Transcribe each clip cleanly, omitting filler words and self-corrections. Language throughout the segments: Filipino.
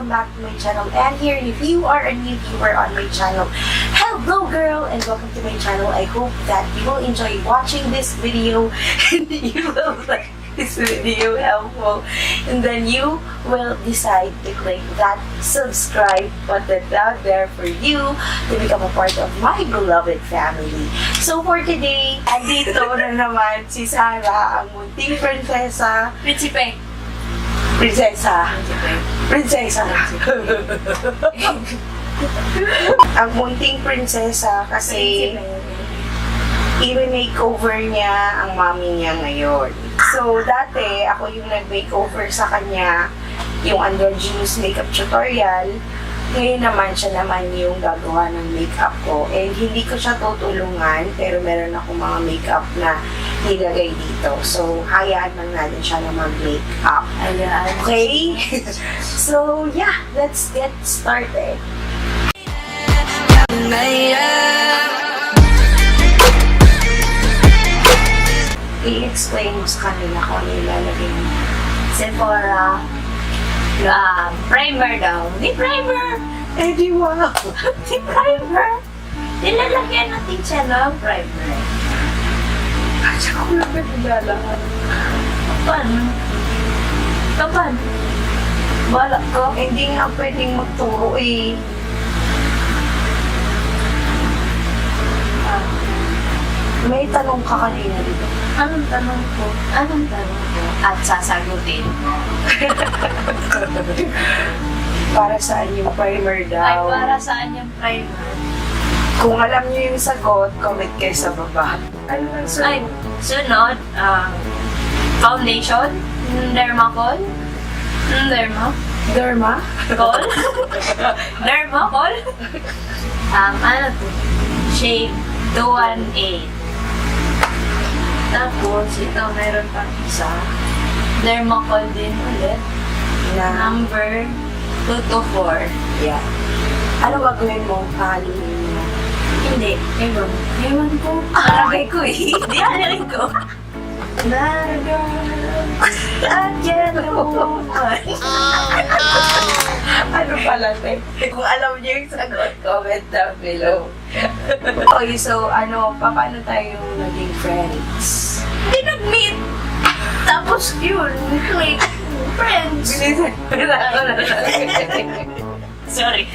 welcome back to my channel. And here, if you are a new viewer on my channel, hello girl, and welcome to my channel. I hope that you will enjoy watching this video and you will like this video helpful, and then you will decide to click that subscribe button down there for you to become a part of my beloved family. So for today, andito na naman si Sarah, ang munting prinsesa. Prinsesa. Ang munting prinsesa kasi i-makeover niya ang mommy niya ngayon. So, dati, ako yung nag-makeover sa kanya, yung androgynous makeup tutorial. Ngayon naman, siya naman yung gagawa ng makeup ko. And hindi ko siya tutulungan, pero meron ako mga makeup na nilagay dito. So, hayaan lang natin siya na mag-makeup. Ayan. Okay? So, yeah, let's get started. I-explain mo sa kanila kung ano yung lalagay mo. Sephora. Primer daw. Di primer! Eh, di wow! Di primer! Nilalagyan natin siya ng primer. At saka ko lang nagdalahan. Paano? Paano? Bala ko. Eh, hindi nga pwedeng magturo eh. May tanong ka kanina dito. Anong tanong ko? Anong tanong ko? At sasagutin. Para saan yung primer daw? Ay, para saan yung primer? Kung alam niyo yung sagot, comment kayo sa baba. Ano lang Ay, sunod, foundation, dermacol, Derma? Col? Dermacol? Ano to? Shade 218. Tapos, ito, meron pang isa. Dermacol din ulit. Na, Number 224. yeah. Ano gagawin mo? Pahalinin mo? Hindi. Ewan ko. Alagay ko eh. Hindi alagay ko. Ano pala, te? Kung alam niyo yung sagot, comment down below. Okay, so paano tayo naging friends? Hindi nag-meet. Tapos yun, click. Friends. Sorry.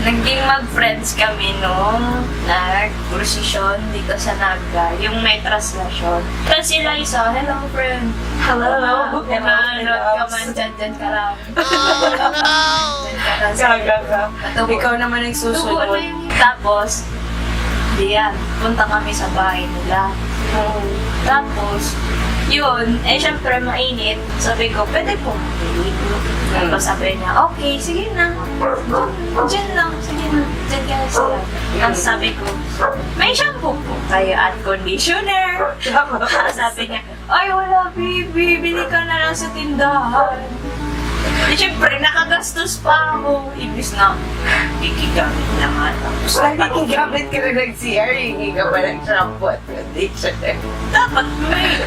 Naging mag-friends kami nung nag-procession dito sa Naga, yung may translation. Kasi sila isa, hello friend. Hello. Nanonood ka man, dyan ka lang. Gaga. Ikaw naman ang susunod. Tapos, diyan, punta kami sa bahay nila. Tapos, yun, syempre mainit. Sabi ko, pwede po mag-date. Tapos sabi niya, okay, sige na. Diyan lang, sige na. Diyan ka na sila. Tapos sabi ko, may shampoo po kayo at conditioner. Sabi niya, ay wala baby, bili ka na lang sa tindahan. Siyempre, nakagastos pa ako. Ibis na, ikigamit na nga. Tapos, Nakikigamit ka na ng CR, hindi ka pa ng shampoo at conditioner. dapat may,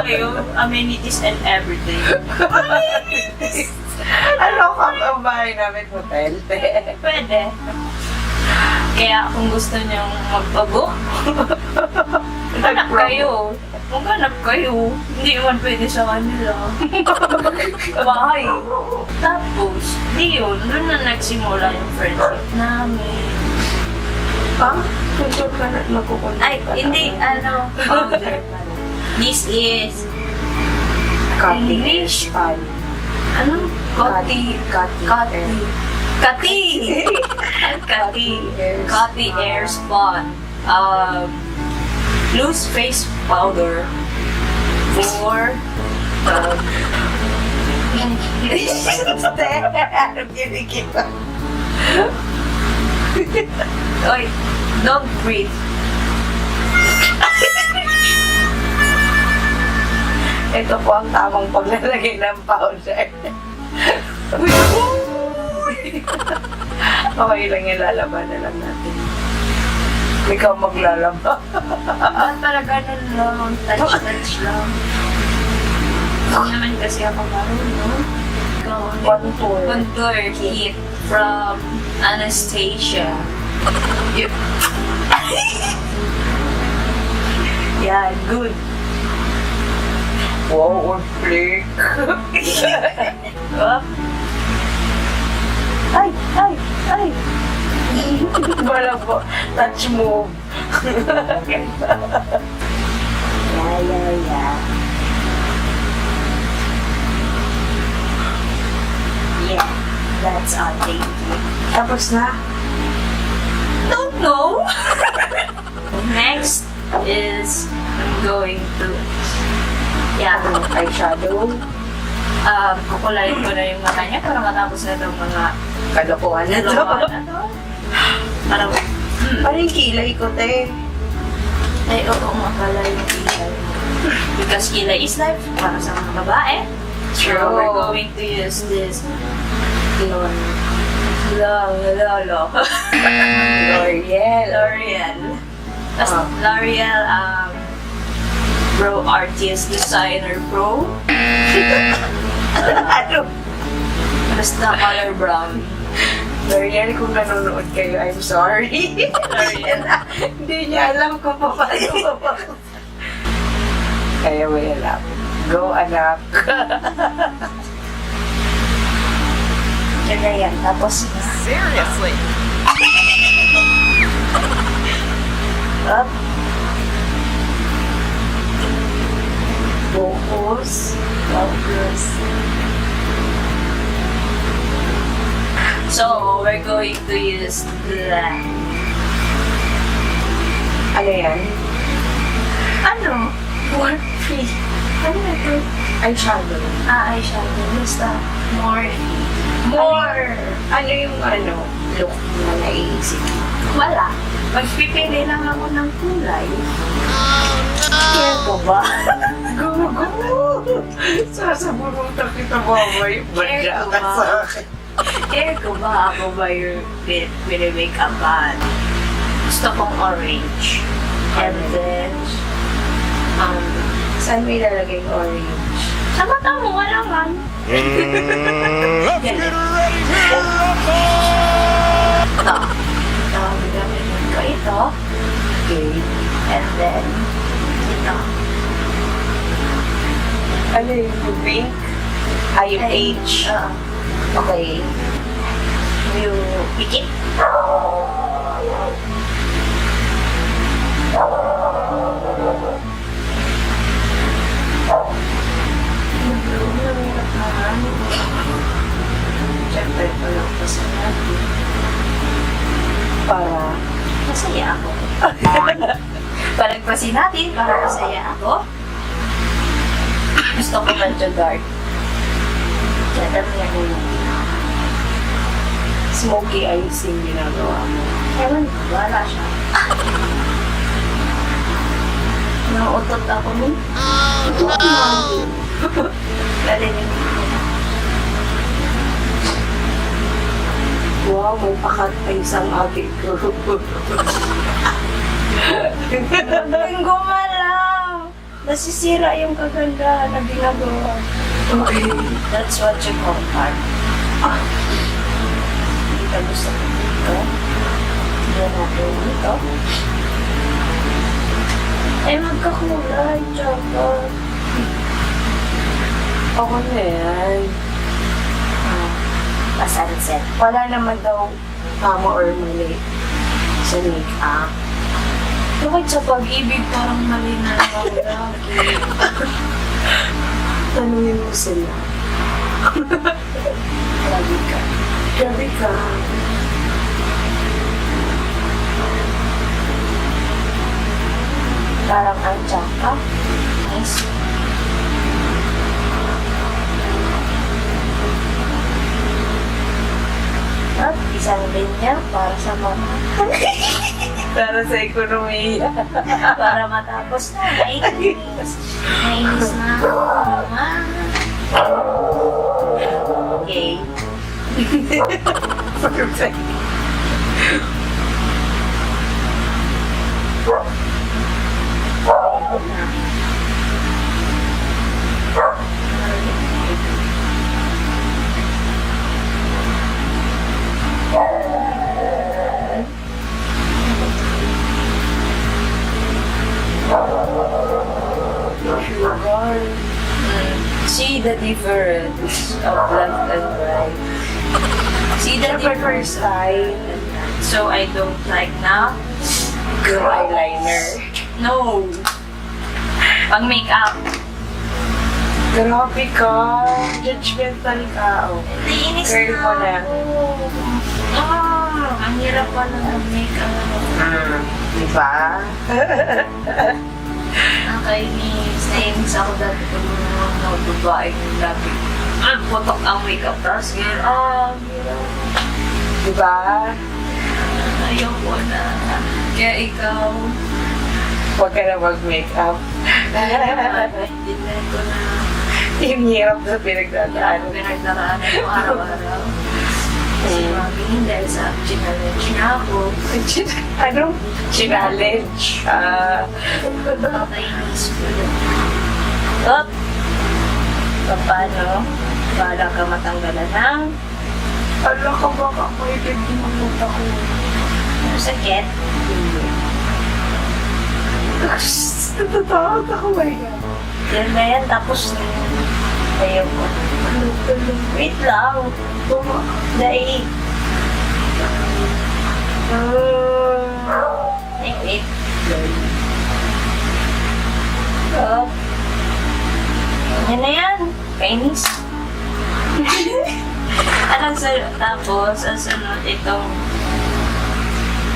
kayo, amenities and everything. Amenities! Ano ka ang bahay namin, hotel? Pwede. Kaya kung gusto niyong magpabook, maghanap kayo. Maghanap kayo. Hindi naman pwede sa kanila. Bahay. Tapos, di yun. Doon na nagsimula yung friendship namin. Tuntun ka na magkukunta. Ay, hindi. Powder pala. This is English. Ano? Cutty Air Spot. Loose face powder for Oy, don't breathe. Ito po ang tamang paglalagay ng powder. Okay lang yung lalaban na lang natin. Ikaw maglalaba. Para ganun lang, touch lang. Hindi naman kasi ako marunong. Contour. Contour kit from Anastasia. Yep. Yan, good. Wow, On-Fleek. Up. Ay! Wala po. Touch move. Yeah. Yeah, that's all. Thank you. Tapos na? Don't know. Next is I'm going to Eyeshadow. Kukulayin ko na yung mata niya para matapos na itong mga Kalokohan na to. Para Parang kilay ko, te. ay oo nga pala yung kilay. Because kilay is life para sa mga babae. So we're going to use this L'Oreal. L'Oreal Pro Artist Designer Pro. Ano? Basta color brown. L'Oreal, kung nanonood kayo, I'm sorry. L'Oreal. Hindi niya alam kung paano mapapakot. Kaya may alam. Go, anak. Yan na yan. Tapos Seriously? up. Focus. So, we're going to use the... Ano yan? Ano? Morphe. Ano na ito? Eyeshadow. Eyeshadow. Basta Morphe. More! Ano yung look na naiisip? Wala. Magpipili lang ako ng kulay. Care ko ba? Gugu! Sasabunutan kita, mamay. Banda ka sa akin. Care ko ba ako ba yung make-upan? Gusto kong orange. And then, Saan may lalagay yung orange? sa mata mo, wala man. Let's get ready to rumble! Ito. Gagamitin ko ito. Okay. And then, ito. Ano yung pink? Yung H. Okay. Yung pikit. Siyempre, walang pasaya. Para Masaya ako. Palagpasin natin para masaya ako. Gusto ko medyo dark. Kaya damihan mo yung smoky eyes yung ginagawa mo. ewan ko, wala siya. Nauutot ako nun. Lalinig ko. Wow, may pakat pa isang ate ko. Ang gumalaw! Nasisira yung kagandahan na ginagawa. Okay. That's what you call art. Hindi ka gusto ko dito. Hindi natin dito. Ay, magkakulay, tsaka. Ako na yan. Pasanset. Wala naman daw tama or mali sa make-up. Bakit sa pag-ibig parang mali na lang ako lagi? Tanungin mo sila. Lagi ka. Grabe ka. Parang ang tsaka. Nice. At isang linya para sa mga Para sa ekonomiya. para matapos na. Nainis. Nainis na ako. Okay. Perfect. See the difference of left and right. See the difference style. So I don't like na Yung eyeliner. no. Pag makeup. Grabe ka. Judgmental ka. Oh. Naiinis Girl na mo na. ako. Ang hirap pala ng makeup. Diba? Nakainis. Naiinis ako dati pag mga babae yung dati. Putok ang makeup. Tapos hirap. Diba? Ayoko na. Kaya ikaw, Huwag ka na mag-makeup. hindi na ko na Yung hirap sa pinagdadaanan. pinagdaraanan ko araw-araw. Kasi mami, dahil sa challenge na ako, Anong challenge? nakainis ko na. Up! Paano? Para ka matanggalan ng Ala ka baka may pagdimamot ako. sakit. Natatakot ako ba yan? Yan na yan, tapos ayaw ko. Wait lang. Dahil. Wait. Oh. Yan na yan. Kainis. Anong sunod? Tapos, ang sunod itong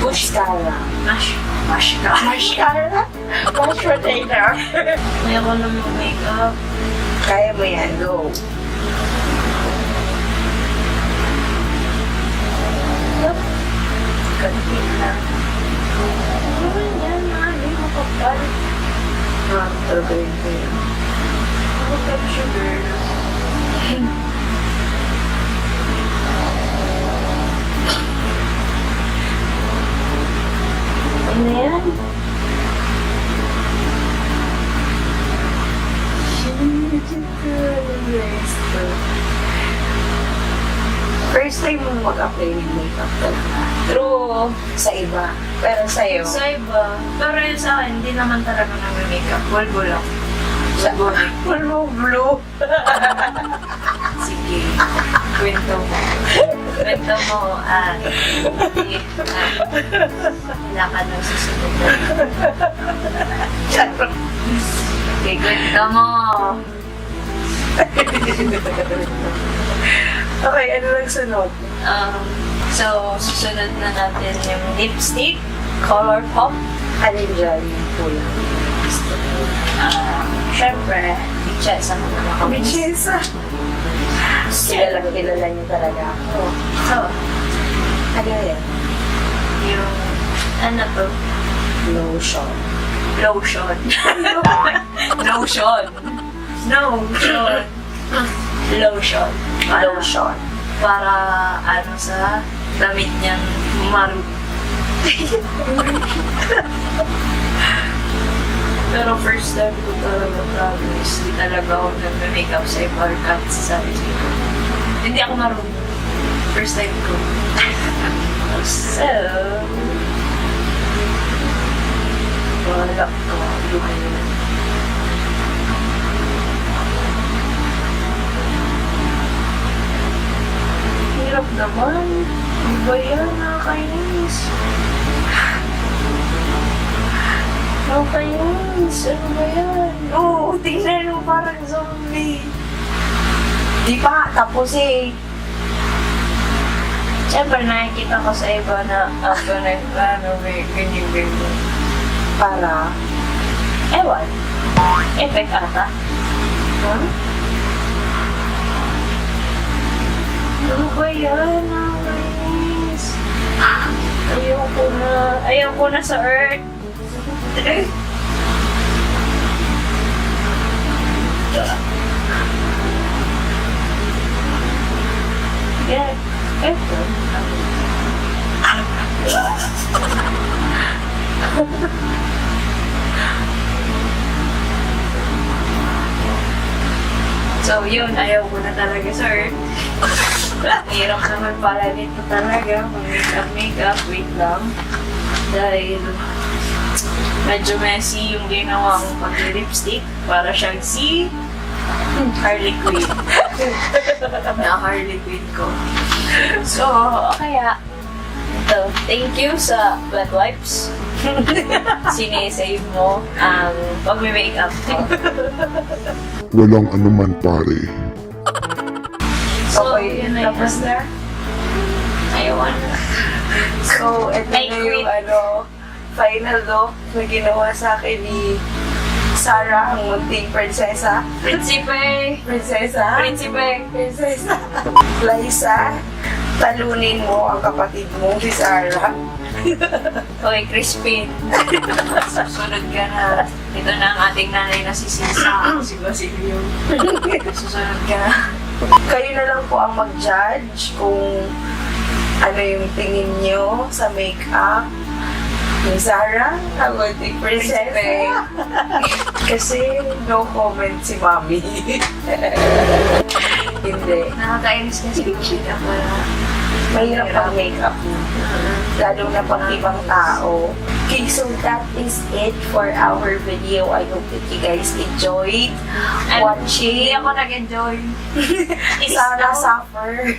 Mascara. Mascara. Mascara? Mash potato. Ayoko na mag-makeup. Kaya mo yan, go. Kanti lang. Yan, mali mo kapal. Talaga yun ko yan. Ako pero sugar. Ano yan? First time mo mag-apply ng makeup talaga. True. Sa iba. Pero sa'yo, Sa iba. Pero yun sa akin, hindi naman talaga nag-makeup. Bulbo lang. Bulbo lang. full blue. Sige. Kwento mo. Kwento mo. Sige. Wala ka nang susunod. Okay, kwento mo. Okay, ano lang sunod? So, susunod na natin yung lipstick. Color Pop. Alin dyan yung kulang? Siyempre, Princessa mo naman kami. Princessa. Kilala niyo talaga ako. So, Ano yan? yung, ano to? Lotion. Lotion. Lotion. Lotion. Lotion. Lotion. Para, ano sa damit niyang maru. Pero first time ko talaga promise, hindi talaga ako nag-makeup sa iba or cut sa sarili ko. Hindi ako marunong. First time ko. So, wala ko. Hirap naman. Ano ba yan? Nakakainis. Nakakainis. Ano ba yan? Oo, tingnan mo parang zombie. Di pa, tapos eh. Siyempre, nakikita ko sa iba na ako nag-plano, may ganyan-ganyan. Para, Ewan. Effect ata. huh? Ano ba yan? Nakakainis. Ayoko na. Ayoko na sa Earth. Yeah. Eto. So yun, ayaw ko na talaga, sir. Hirap naman pala nito talaga. Mag-makeup, wait lang. Dahil medyo messy yung ginawa kong pag-lipstick. Para siyang si Harley Quinn. Na Harley Quinn ko. So, kaya, ito, thank you sa wet wipes. Sinesave mo ang pag-makeup ko. Walang anuman pare. So, Okay, yun na tapos yun. na. Ayawan na. So, ito I na yung quit. final look na ginawa sa akin ni Sarah, ang Munting Princessa. Prinsipe! Prinsesa? Prinsipe! Prinsesa. Liza, talunin mo ang kapatid mo, si Sarah. Okay, Crispin. Susunod ka na. Ito na ang ating nanay na si Sisa. Si Basilio. Susunod ka na. Kayo na lang po ang mag-judge kung ano yung tingin nyo sa makeup ni Sarah, ang Munting Princessa. Kasi no comment si Mami. Hindi. Nakakainis kasi yung makeup wala. Mahirap ang makeup mo. Lalo na pag ibang tao. Okay, so that is it for our video. I hope that you guys enjoyed Hindi watching. ako nag-enjoy. Sarah suffer.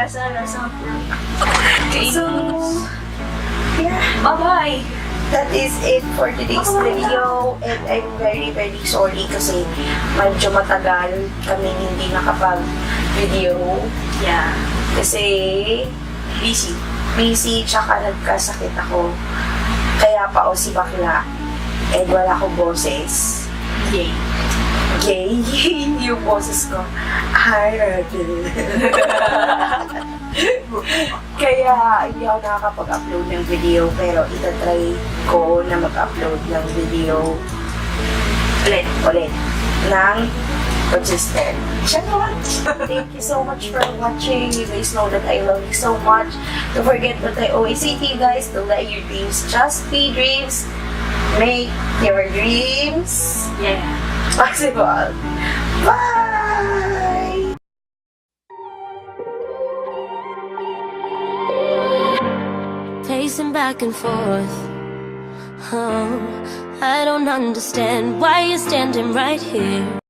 Sarah, suffer. Okay, So, yeah. bye-bye! That is it for today's video, and I'm very sorry kasi medyo matagal kami hindi nakapag-video Yeah. kasi Busy. tsaka nagkasakit ako, kaya pa si bakla and wala akong boses. Yay. Gay yung boses ko. Kaya hindi ako nakakapag-upload ng video, pero itatry ko na mag-upload ng video ulit ng consistent. Thank you so much for watching. You guys know that I love you so much. Don't forget what I always say to you guys, to let your dreams just be dreams. Make your dreams Yeah. possible. Bye! Pacing back and forth. Oh, I don't understand why you're standing right here.